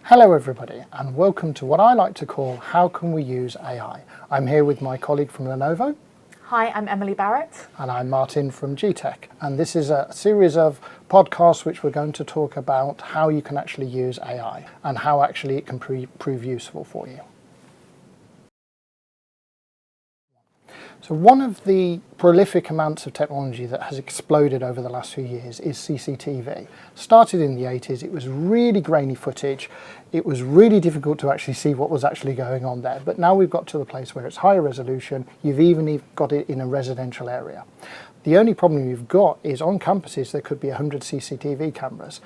Hello everybody, and welcome to what I like to call How Can We Use AI? I'm here with my colleague from Lenovo. Hi, I'm Emily Barrett. And I'm Martin from Getech. And this is a series of podcasts which we're going to talk about how you can actually use AI and how actually it can prove useful for you. So one of the prolific amounts of technology that has exploded over the last few years is CCTV. Started in the 80s, it was really grainy footage. It was really difficult to actually see what was actually going on there. But now we've got to the place where it's higher resolution. You've even got it in a residential area. The only problem you've got is on campuses there could be 100 CCTV cameras,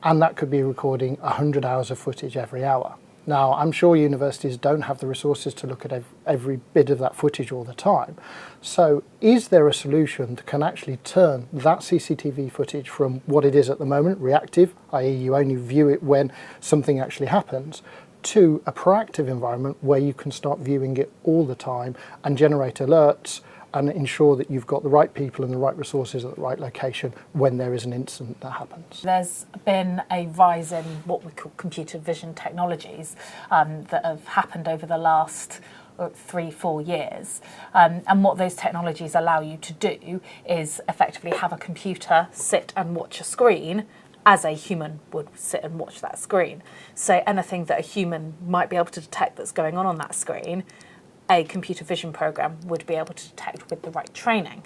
and that could be recording 100 hours of footage every hour. Now, I'm sure universities don't have the resources to look at every bit of that footage all the time. So is there a solution that can actually turn that CCTV footage from what it is at the moment, reactive, i.e. you only view it when something actually happens, to a proactive environment where you can start viewing it all the time and generate alerts and ensure that you've got the right people and the right resources at the right location when there is an incident that happens? There's been a rise in what we call computer vision technologies that have happened over the last 3-4 years. And what those technologies allow you to do is effectively have a computer sit and watch a screen as a human would sit and watch that screen. So anything that a human might be able to detect that's going on that screen, a computer vision program would be able to detect with the right training.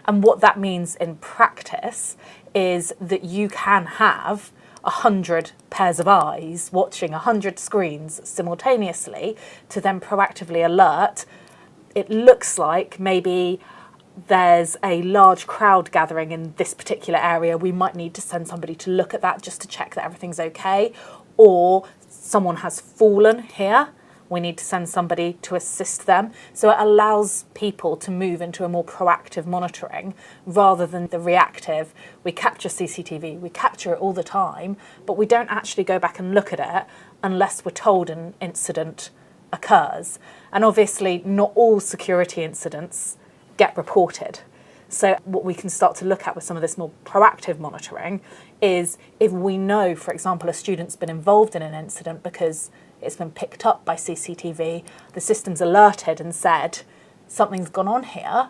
And what that means in practice is that you can have 100 pairs of eyes watching 100 screens simultaneously to then proactively alert. It looks like maybe there's a large crowd gathering in this particular area. We might need to send somebody to look at that just to check that everything's okay. Or someone has fallen here. We need to send somebody to assist them. So it allows people to move into a more proactive monitoring rather than the reactive. We capture CCTV, we capture it all the time, but we don't actually go back and look at it unless we're told an incident occurs. And obviously not all security incidents get reported. So what we can start to look at with some of this more proactive monitoring is if we know, for example, a student's been involved in an incident because it's been picked up by CCTV, the system's alerted and said, something's gone on here,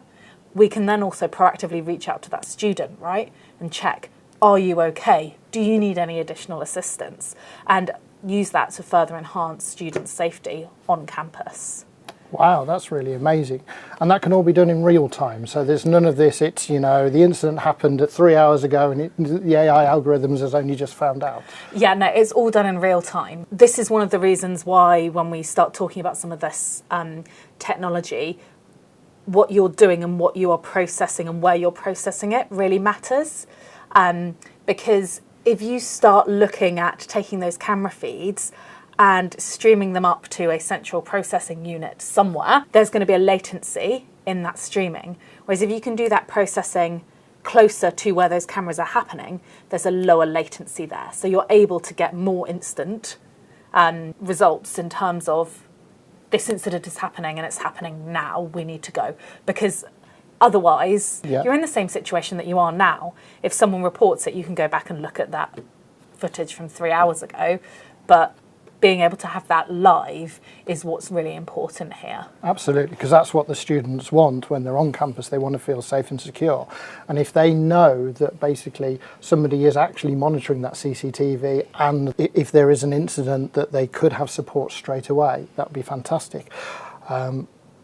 we can then also proactively reach out to that student, right? And check, are you okay? Do you need any additional assistance? And use that to further enhance student safety on campus. Wow, that's really amazing. And that can all be done in real time. So there's none of this, it's, you know, the incident happened at 3 hours ago and the AI algorithms has only just found out. Yeah, no, it's all done in real time. This is one of the reasons why when we start talking about some of this technology, what you're doing and what you are processing and where you're processing it really matters. Because if you start looking at taking those camera feeds and streaming them up to a central processing unit somewhere, there's going to be a latency in that streaming. Whereas if you can do that processing closer to where those cameras are happening, there's a lower latency there. So you're able to get more instant results in terms of this incident is happening and it's happening now, we need to go. Because otherwise, you're in the same situation that you are now. If someone reports it, you can go back and look at that footage from 3 hours ago, but being able to have that live is what's really important here. Absolutely, because that's what the students want when they're on campus. They want to feel safe and secure. And if they know that basically somebody is actually monitoring that CCTV and if there is an incident that they could have support straight away, that would be fantastic.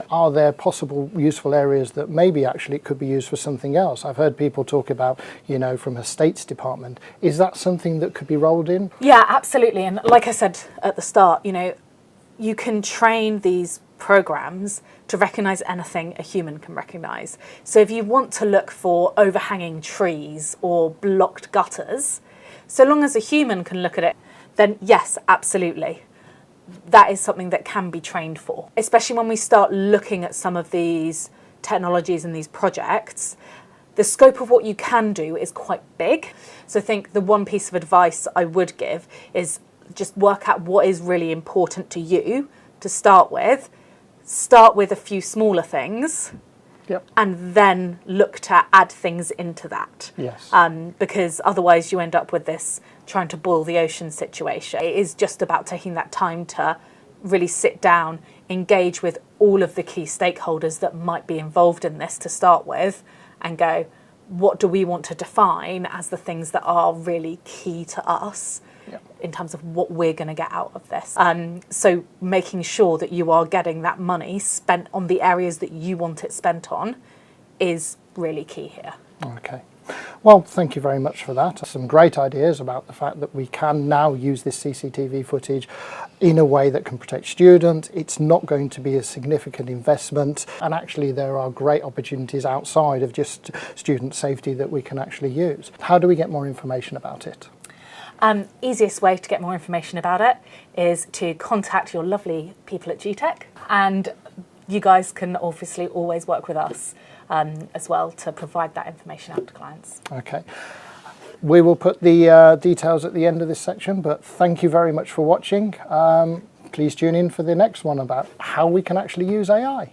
Are there possible useful areas that maybe actually it could be used for something else? I've heard people talk about, you know, from a States department. Is that something that could be rolled in? Yeah, absolutely. And like I said at the start, you know, you can train these programs to recognise anything a human can recognise. So if you want to look for overhanging trees or blocked gutters, so long as a human can look at it, then yes, absolutely. That is something that can be trained for, especially when we start looking at some of these technologies and these projects. The scope of what you can do is quite big. So I think the one piece of advice I would give is just work out what is really important to you to start with. Start with a few smaller things Yep. and then look to add things into that. Yes. Because otherwise you end up with this trying to boil the ocean situation. It is just about taking that time to really sit down, engage with all of the key stakeholders that might be involved in this to start with, and go, what do we want to define as the things that are really key to us in terms of what we're going to get out of this. So making sure that you are getting that money spent on the areas that you want it spent on is really key here. Okay. Well, thank you very much for that. Some great ideas about the fact that we can now use this CCTV footage in a way that can protect students. It's not going to be a significant investment, and actually there are great opportunities outside of just student safety that we can actually use. How do we get more information about it? Easiest way to get more information about it is to contact your lovely people at Getech, and you guys can obviously always work with us as well to provide that information out to clients. Okay. We will put the details at the end of this section, but thank you very much for watching. Please tune in for the next one about how we can actually use AI.